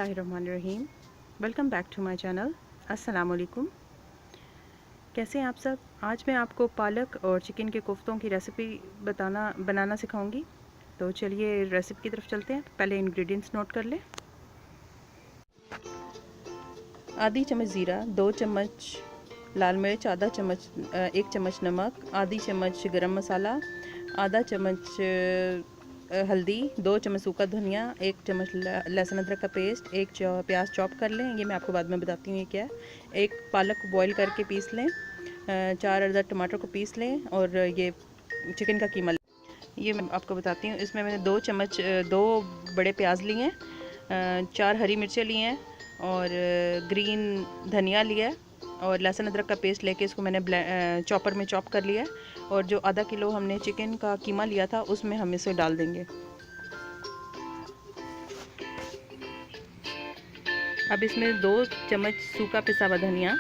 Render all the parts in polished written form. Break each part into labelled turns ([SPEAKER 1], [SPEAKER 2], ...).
[SPEAKER 1] बिस्मिल्लाहिर्रहमानिर्रहीम। Welcome back to my channel. अस्सलाम वालेकुम। कैसे हैं आप सब? आज मैं आपको पालक और चिकन के कोफ्तों की रेसिपी बनाना सिखाऊंगी। तो चलिए रेसिपी की तरफ चलते हैं। पहले इंग्रेडिएंट्स नोट कर लें। आधी चम्मच ज़ीरा, 2 चम्मच लाल मिर्च, आधा चम्मच 1 चम्मच नमक, आधी चम्मच गरम मसाला, आधा चम्मच हल्दी, 2 चम्मच सूखा धनिया, 1 चम्मच लहसुन अदरक का पेस्ट, 1 प्याज चॉप कर लें, ये मैं आपको बाद में बताती हूँ ये क्या है। 1 पालक को बॉईल करके पीस लें, 4 अदद टमाटर को पीस लें और ये चिकन का कीमा ये मैं आपको बताती हूँ। इसमें मैंने 2 बड़े प्याज लिए हैं, 4 हरी मिर्चें ली हैं और ग्रीन धनिया लिया है और लहसुन अदरक का पेस्ट लेके इसको मैंने चॉपर में चॉप कर लिया है। और जो आधा किलो हमने चिकन का कीमा लिया था उसमें हम इसे डाल देंगे। अब इसमें 2 चम्मच सूखा पिसा हुआ धनिया,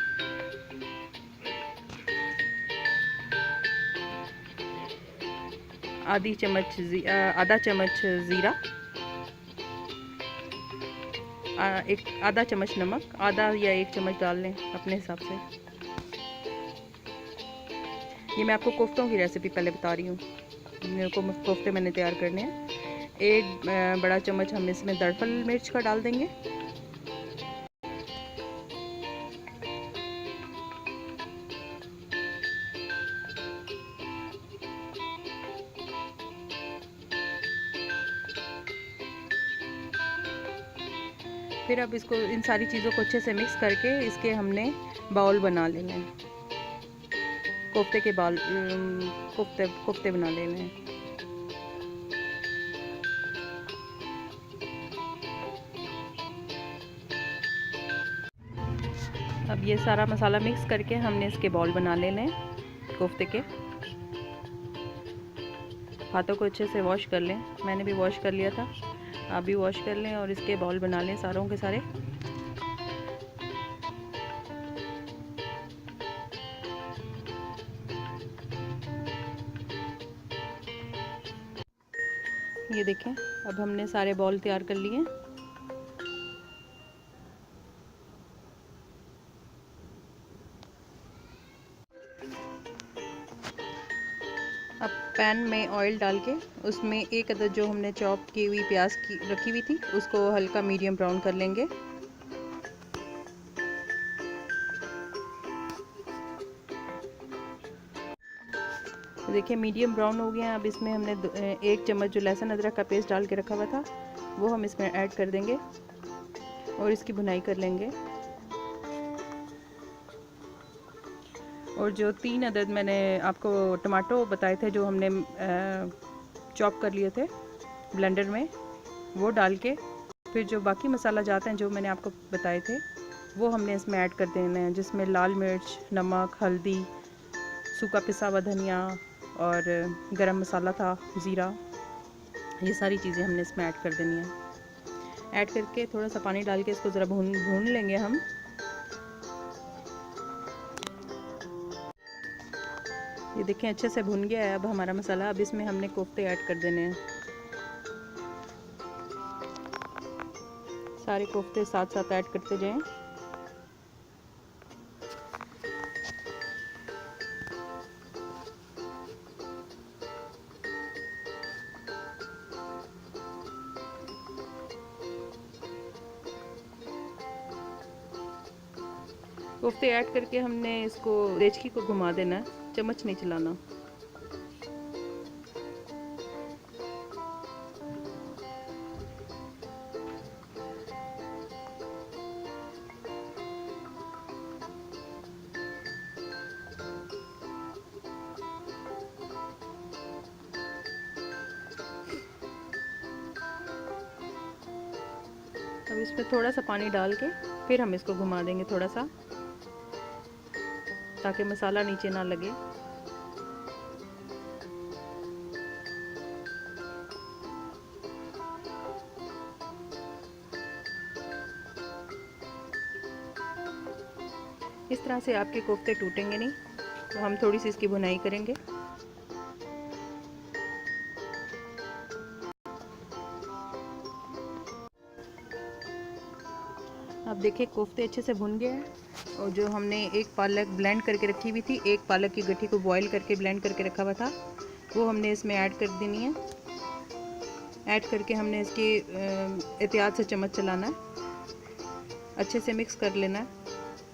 [SPEAKER 1] आधा चम्मच ज़ीरा, आधा चम्मच नमक, आधा या 1 चम्मच डाल लें अपने हिसाब से। ये मैं आपको कोफ्तों की रेसिपी पहले बता रही हूँ। मेरे को कोफ्ते मैंने तैयार करने हैं। 1 बड़ा चम्मच हम इसमें दरफल मिर्च का डाल देंगे। फिर अब इसको इन सारी चीज़ों को अच्छे से मिक्स करके इसके हमने बाउल बना लेने हैं। कोफ्ते के बाल कोफ्ते बना लेने हैं। अब ये सारा मसाला मिक्स करके हमने इसके बॉल बना लेने हैं कोफ्ते के। हाथों को अच्छे से वॉश कर लें, मैंने भी वॉश कर लिया था, आप भी वॉश कर लें और इसके बॉल बना लें सारों के सारे। ये देखें, अब हमने सारे बॉल तैयार कर लिए। अब पैन में ऑयल डाल के उसमें 1 अदद जो हमने चॉप की हुई प्याज की रखी हुई थी उसको हल्का मीडियम ब्राउन कर लेंगे। देखिए मीडियम ब्राउन हो गया। अब इसमें हमने 1 चम्मच जो लहसुन अदरक का पेस्ट डाल के रखा हुआ था वो हम इसमें ऐड कर देंगे और इसकी भुनाई कर लेंगे। और जो 3 अदद मैंने आपको टमाटो बताए थे जो हमने चॉप कर लिए थे ब्लेंडर में, वो डाल के फिर जो बाकी मसाला जाते हैं जो मैंने आपको बताए थे वो हमने इसमें ऐड कर देने हैं, जिसमें लाल मिर्च, नमक, हल्दी, सूखा पिसा हुआ धनिया और गरम मसाला था, ज़ीरा, ये सारी चीज़ें हमने इसमें ऐड कर देनी है। ऐड करके थोड़ा सा पानी डाल के इसको ज़रा भून लेंगे हम। ये देखें अच्छे से भुन गया है अब हमारा मसाला। अब इसमें हमने कोफ्ते ऐड कर देने हैं, सारे कोफ्ते साथ साथ ऐड करते जाएं। कोफ्ते ऐड करके हमने इसको देचकी को घुमा देना है, चम्मच नहीं चलाना। अब इसमें थोड़ा सा पानी डाल के फिर हम इसको घुमा देंगे थोड़ा सा, ताकि मसाला नीचे ना लगे। इस तरह से आपके कोफ्ते टूटेंगे नहीं। तो हम थोड़ी सी इसकी भुनाई करेंगे। देखिए कोफ्ते अच्छे से भुन गए हैं। और जो हमने एक पालक ब्लेंड करके रखी हुई थी, एक पालक की गट्ठी को बॉईल करके ब्लेंड करके रखा हुआ था, वो हमने इसमें ऐड कर देनी है। ऐड करके हमने इसकी एहतियात से चम्मच चलाना है, अच्छे से मिक्स कर लेना है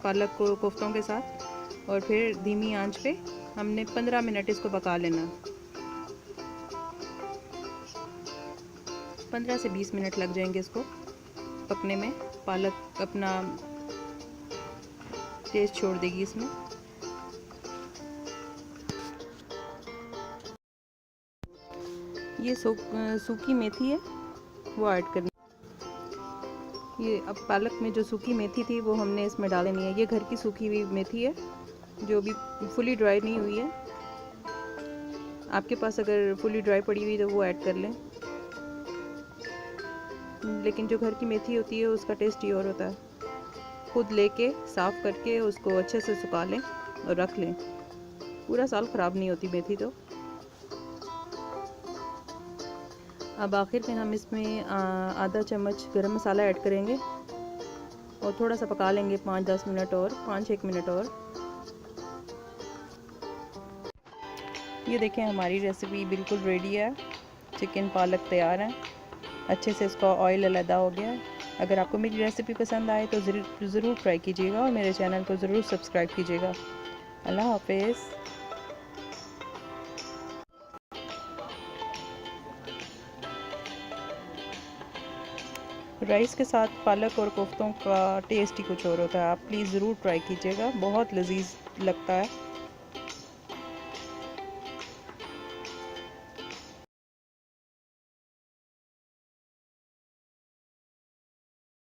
[SPEAKER 1] पालक को कोफ्तों के साथ। और फिर धीमी आंच पे हमने 15 मिनट इसको पका लेना। 15 से 20 मिनट लग जाएंगे इसको पकने में। पालक अपना टेस्ट छोड़ देगी इसमें। ये सूखी मेथी है, वो ऐड करनी। ये अब पालक में जो सूखी मेथी थी वो हमने इसमें डालनी है। ये घर की सूखी हुई मेथी है जो अभी फुली ड्राई नहीं हुई है। आपके पास अगर फुली ड्राई पड़ी हुई तो वो ऐड कर लें, लेकिन जो घर की मेथी होती है उसका टेस्ट ही और होता है। खुद लेके साफ़ करके उसको अच्छे से सुखा लें और रख लें, पूरा साल ख़राब नहीं होती मेथी तो। अब आखिर में हम इसमें आधा चम्मच गरम मसाला ऐड करेंगे और थोड़ा सा पका लेंगे 5-10 मिनट और 5-1 मिनट और। ये देखें हमारी रेसिपी बिल्कुल रेडी है। चिकन पालक तैयार है, अच्छे से इसका ऑयल अलग हो गया है। अगर आपको मेरी रेसिपी पसंद आए तो ज़रूर ट्राई कीजिएगा और मेरे चैनल को ज़रूर सब्सक्राइब कीजिएगा। अल्लाह हाफिज़। राइस के साथ पालक और कोफ्तों का टेस्ट ही कुछ और होता है। आप प्लीज़ ज़रूर ट्राई कीजिएगा, बहुत लजीज लगता है।